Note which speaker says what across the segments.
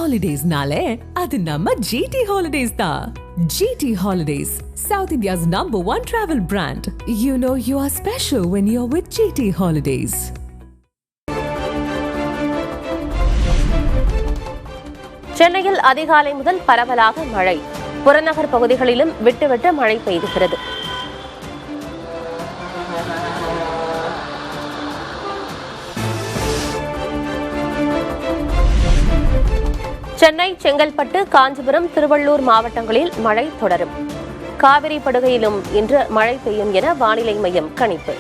Speaker 1: Holidays-nale, adu namma GT Holidays da. GT Holidays, South India's #1 travel brand. You know you are special when you're with GT Holidays.
Speaker 2: சென்னையில் அதிகாலை முதல் பரவலாக மழை. புறநகர் பகுதிகளிலும் விட்டுவிட்டு மழை பெய்துகிறது. சென்னை, செங்கல்பட்டு, காஞ்சிபுரம், திருவள்ளூர் மாவட்டங்களில் மழை தொடரும். காவிரி படுகையிலும் இன்று மழை பெய்யும் என வானிலை மையம் கணிப்பு.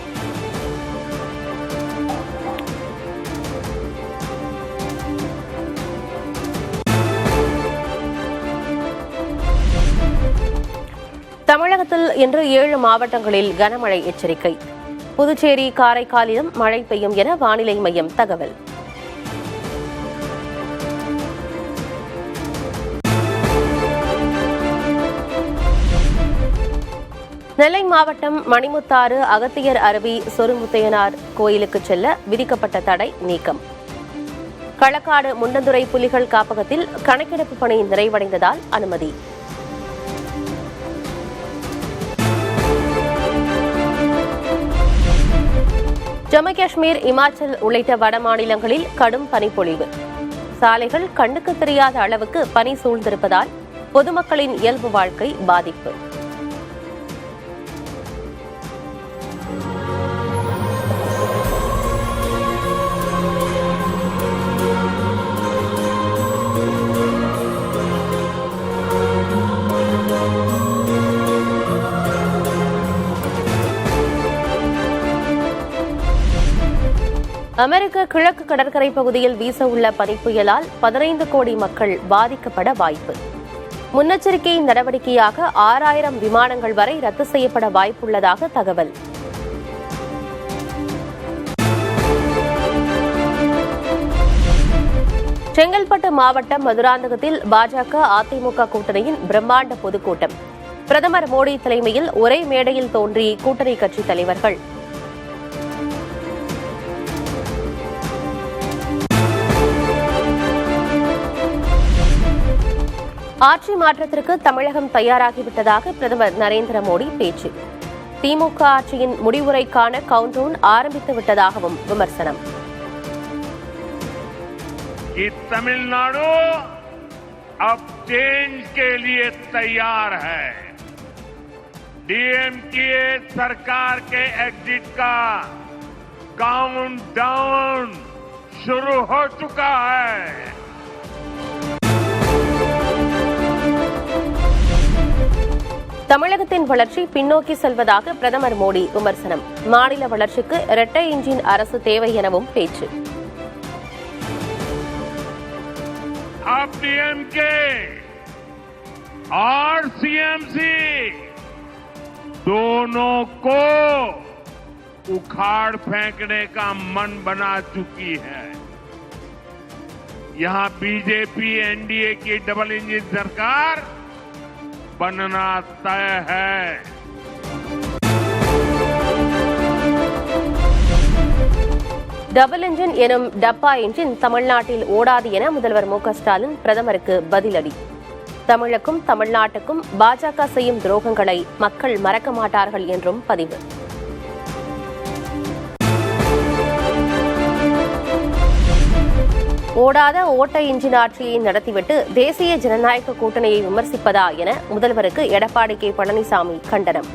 Speaker 2: தமிழகத்தில் இன்று 7 மாவட்டங்களில் கனமழை எச்சரிக்கை. புதுச்சேரி, காரைக்காலிலும் மழை பெய்யும் என வானிலை மையம் தகவல். நெல்லை மாவட்டம் மணிமுத்தாறு, அகத்தியர் அருவி, சொருமுத்தையனார் கோயிலுக்கு செல்ல விதிக்கப்பட்ட தடை நீக்கம். களக்காடு முண்டந்துறை புலிகள் காப்பகத்தில் கணக்கெடுப்பு பணி நிறைவடைந்ததால் அனுமதி. ஜம்மு காஷ்மீர், இமாச்சல் உள்ளிட்ட வட மாநிலங்களில் கடும் பனிப்பொழிவு. சாலைகள் கண்ணுக்கு தெரியாத அளவுக்கு பனி சூழ்ந்திருப்பதால் பொதுமக்களின் இயல்பு வாழ்க்கை பாதிப்பு. அமெரிக்க கிழக்கு கடற்கரை பகுதியில் வீச உள்ள பனிப்புயலால் 15 கோடி மக்கள் பாதிக்கப்பட வாய்ப்பு. முன்னெச்சரிக்கை நடவடிக்கையாக 6000 விமானங்கள் வரை ரத்து செய்யப்பட வாய்ப்புள்ளதாக தகவல். செங்கல்பட்டு மாவட்டம் மதுராந்தகத்தில் பாஜக, அதிமுக கூட்டணியின் பிரம்மாண்ட பொதுக்கூட்டம். பிரதமர் மோடி தலைமையில் ஒரே மேடையில் தோன்றி கூட்டணி கட்சித் தலைவர்கள். ஆட்சி மாற்றத்திற்கு தமிழகம் தயாராகிவிட்டதாக பிரதமர் நரேந்திர மோடி பேச்சு. திமுக ஆட்சியின் முடிவுரைக்கான கவுண்டவுன் ஆரம்பித்து விட்டதாகவும் விமர்சனம்.
Speaker 3: तमिलनाडु अब चेंज के लिए तैयार है. डीएमके सरकार के एग्जिट का काउंटडाउन शुरू हो चुका है.
Speaker 2: தமிழகத்தின் வளர்ச்சி பின்னோக்கி செல்வதாக பிரதமர் மோடி விமர்சனம். மாநில வளர்ச்சிக்கு இரட்டை இன்ஜின் அரசு தேவை எனவும் பேச்சு.
Speaker 3: अब डीएमके और सीएमसी दोनों को उखाड़ फेंकने का मन बना चुकी है. यहां बीजेपी एनडीए की डबल इंजन सरकार बनना तय है.
Speaker 2: டபுள் இன்ஜின் எனும் டப்பா இன்ஜின் தமிழ்நாட்டில் ஓடாது என முதல்வர் மு க ஸ்டாலின் பிரதமருக்கு பதிலடி. தமிழுக்கும் தமிழ்நாட்டுக்கும் பாஜக செய்யும் துரோகங்களை மக்கள் மறக்க மாட்டார்கள் என்றும் பதிவு. ஓடாத ஓட்ட இன்ஜின் ஆட்சியை நடத்திவிட்டு தேசிய ஜனநாயக கூட்டணியை விமர்சிப்பதா என முதல்வருக்கு எடப்பாடி கே பழனிசாமி கண்டனம்.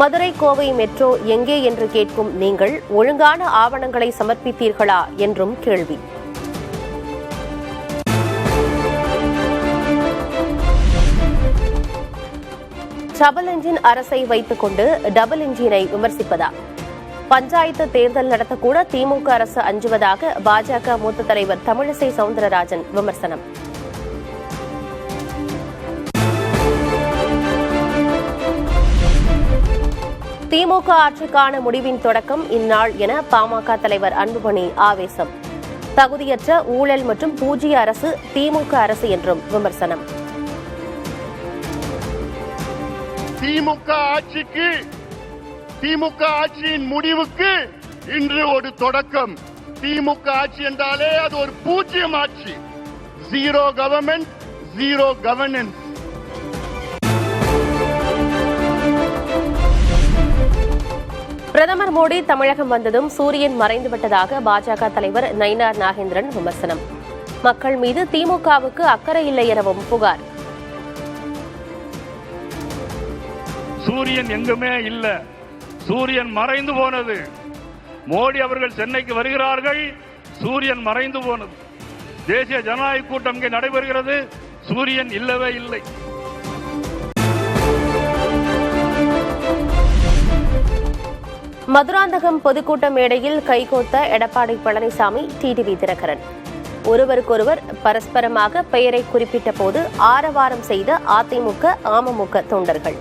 Speaker 2: மதுரை, கோவை மெட்ரோ எங்கே என்று கேட்கும் நீங்கள் ஒழுங்கான ஆவணங்களை சமர்ப்பித்தீர்களா என்றும் கேள்வி. டபுள் இன்ஜின் அரசை வைத்துக் கொண்டு டபுள் இன்ஜினை விமர்சிப்பதா? பஞ்சாயத்து தேர்தல் நடத்தக்கூட திமுக அரசு அஞ்சுவதாக பாஜக மூத்த தலைவர் தமிழிசை சவுந்தரராஜன் விமர்சனம். திமுக ஆட்சிக்கான முடிவின் தொடக்கம் இந்நாள் என பாமக தலைவர் அன்புமணி ஆவேசம். தகுதியற்ற ஊழல் மற்றும் பூஜ்ய அரசு திமுக அரசு என்றும் விமர்சனம்.
Speaker 4: திமுக ஆட்சியின் முடிவுக்கு இன்று ஒரு தொடக்கம். திமுக ஆட்சி என்றாலே அது ஒரு பூஜ்யம் ஆட்சி. zero government, zero governance.
Speaker 2: பிரதமர் மோடி தமிழகம் வந்ததும் சூரியன் மறைந்துவிட்டதாக பாஜக தலைவர் நயினார் நாகேந்திரன் விமர்சனம். மக்கள் மீது திமுகவுக்கு அக்கறை இல்லை எனவும் புகார்.
Speaker 5: சூரியன் எங்குமே இல்ல, சூரியன் மறைந்து போனது. மோடி அவர்கள் சென்னைக்கு வருகிறார்கள், சூரியன் மறைந்து போனது. தேசிய ஜனநாயக கூட்டம் இங்கே நடைபெறுகிறது, சூரியன் இல்லவே இல்லை.
Speaker 2: மதுராந்தகம் பொதுக்கூட்ட மேடையில் கைகோர்த்த எடப்பாடி பழனிசாமி, டிடிவி தினகரன். ஒருவருக்கொருவர் பரஸ்பரமாக பெயரை குறிப்பிட்ட போது ஆரவாரம் செய்த அதிமுக அமமுக தொண்டர்கள்.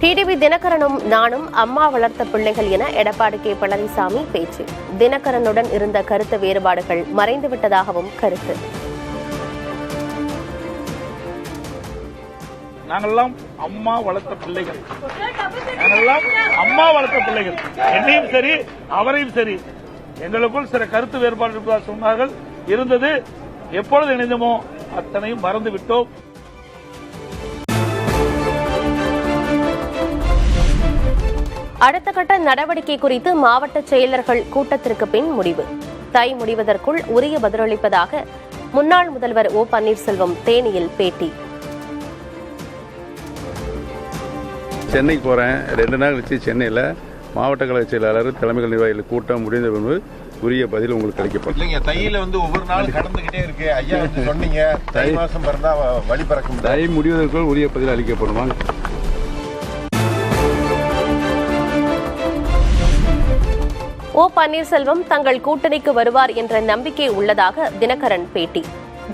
Speaker 2: டிடிவி தினகரனும் நானும் அம்மா வளர்த்த பிள்ளைகள் என எடப்பாடி கே பழனிசாமி பேச்சு. தினகரனுடன் இருந்த கருத்து வேறுபாடுகள் மறைந்துவிட்டதாகவும் கருத்து.
Speaker 5: நாங்கெல்லாம் அம்மா வளர்த்த பிள்ளைகள், அம்மா வளர்த்த பிள்ளைகள். என்னையும் சரி அவரையும் சரி எங்களுக்குள் சில கருத்து வேறுபாடு சொன்னார்கள், இருந்தது. எப்பொழுது இணைந்தமோ அத்தனையும் மறந்து விட்டோம்.
Speaker 2: அடுத்த கட்ட நடவடிக்கை குறித்து மாவட்ட செயலர்கள் கூட்டத்திற்கு பின் முடிவு. தை முடிவதற்குள் உரிய பதிலளிப்பதாக முன்னாள் முதல்வர் ஓ பன்னீர்செல்வம் தேனியில் பேட்டி.
Speaker 6: சென்னைக்கு போறேன், 2 நாள் கழிச்சு சென்னையில் மாவட்ட கழக செயலாளர் தலைமைகள் நிர்வாகிகள் கூட்டம் முடிந்த பின்பு உரிய பதில் உங்களுக்கு கிடைக்கப்படும்.
Speaker 7: இல்லைங்க, தையில ஒவ்வொரு நாள் கடந்துகிட்டே இருக்கு. ஐயா சொன்னீங்க தை மாசம் பிறந்தா வழி பறக்கும்.
Speaker 6: தை முடிவதற்குள் உரிய பதில் அளிக்கப்படுமா?
Speaker 2: ஓ பன்னீர்செல்வம் தங்கள் கூட்டணிக்கு வருவார் என்ற நம்பிக்கை உள்ளதாக தினகரன் பேட்டி.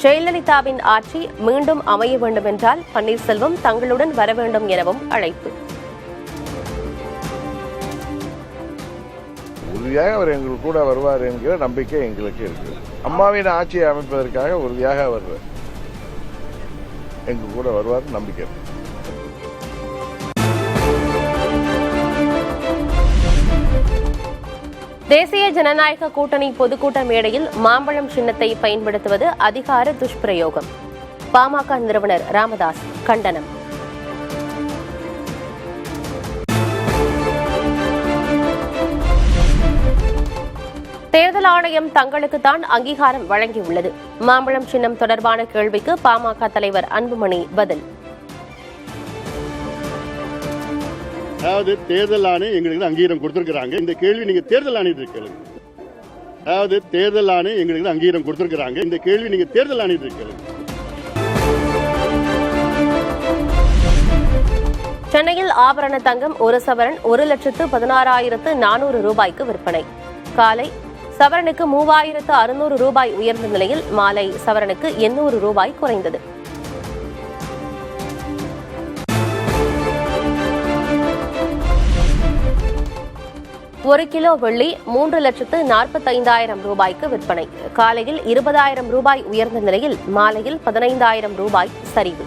Speaker 2: ஜெயலலிதாவின் ஆட்சி மீண்டும் அமைய வேண்டும் என்றால் பன்னீர்செல்வம் தங்களுடன் வர வேண்டும் எனவும் அழைப்பு.
Speaker 8: உறுதியாக அவர் எங்கள் கூட வருவார் என்கிற நம்பிக்கை எங்களுக்கு இருக்கு. அம்மாவின் ஆட்சியை அமைப்பதற்காக உறுதியாக அவர் எங்கள் கூட வருவார் நம்பிக்கை இருக்கு.
Speaker 2: தேசிய ஜனநாயக கூட்டணி பொதுக்கூட்ட மேடையில் மாம்பழம் சின்னத்தை பயன்படுத்துவது அதிகார துஷ்பிரயோகம். பாமக நிறுவனர் ராமதாஸ் கண்டனம். தேர்தல் ஆணையம் தங்களுக்குத்தான் அங்கீகாரம் வழங்கியுள்ளது. மாம்பழம் சின்னம் தொடர்பான கேள்விக்கு பாமக தலைவர் அன்புமணி பதில்.
Speaker 4: அதாவது தேர்தல் ஆணையம் எங்களுக்கு அங்கீகாரம் கொடுத்திருக்கிறாங்க. இந்த கேள்வி நீங்க தேர்தல் ஆணையத்துக்கு கேளுங்க. அதாவது தேர்தல் ஆணையம் எங்களுக்கு அங்கீகாரம் கொடுத்திருக்கிறாங்க. இந்த கேள்வி நீங்க தேர்தல் ஆணையத்துக்கு கேளுங்க.
Speaker 2: சென்னையில் ஆபரண தங்கம் ஒரு சவரன் 1,16,400 ரூபாய்க்கு விற்பனை. காலை சவரனுக்கு 3,600 ரூபாய் உயர்ந்த நிலையில் மாலை சவரனுக்கு 800 ரூபாய் குறைந்தது. ஒரு கிலோ வெள்ளி 3,45,000 ரூபாய்க்கு விற்பனை. காலையில் 20,000 ரூபாய் உயர்ந்த நிலையில் மாலையில் 15,000 ரூபாய் சரிவு.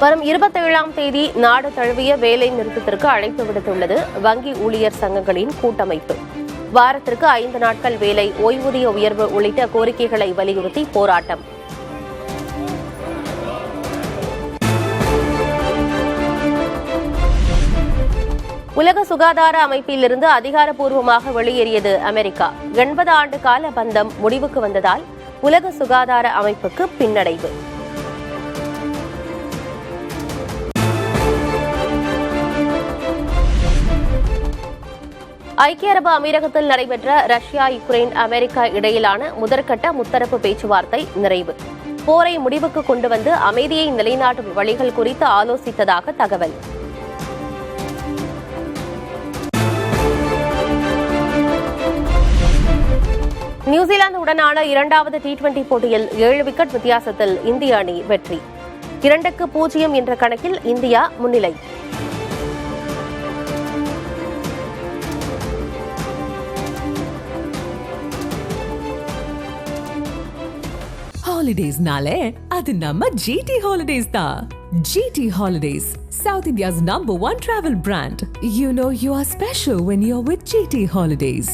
Speaker 2: வரும் 27ஆம் தேதி நாடு தழுவிய வேலை நிறுத்தத்திற்கு அழைப்பு விடுத்துள்ளது வங்கி ஊழியர் சங்கங்களின் கூட்டமைப்பு. வாரத்திற்கு 5 நாட்கள் வேலை, ஓய்வூதிய உயர்வு உள்ளிட்ட கோரிக்கைகளை வலியுறுத்தி போராட்டம். உலக சுகாதார அமைப்பிலிருந்து அதிகாரப்பூர்வமாக வெளியேறியது அமெரிக்கா. 80 ஆண்டு கால பந்தம் முடிவுக்கு வந்ததால் உலக சுகாதார அமைப்புக்கு பின்னடைவு. ஐக்கிய அரபு அமீரகத்தில் நடைபெற்ற ரஷ்யா, யுக்ரைன், அமெரிக்கா இடையிலான முதற்கட்ட முத்தரப்பு பேச்சுவார்த்தை நிறைவு. போரை முடிவுக்கு கொண்டு வந்து அமைதியை நிலைநாட்டும் வழிகள் குறித்து ஆலோசித்ததாக தகவல். நியூசிலாந்துடனான இரண்டாவது T20 போட்டியில் 7 விக்கெட் வித்தியாசத்தில் இந்திய அணி வெற்றி. 2-0 என்ற கணக்கில் இந்தியா முன்னிலை.
Speaker 1: ஹாலிடேஸ்னாலே அது நம்ம GT Holidays தான். GT Holidays, South India's #1 travel brand. You know you are special when you're with GT Holidays.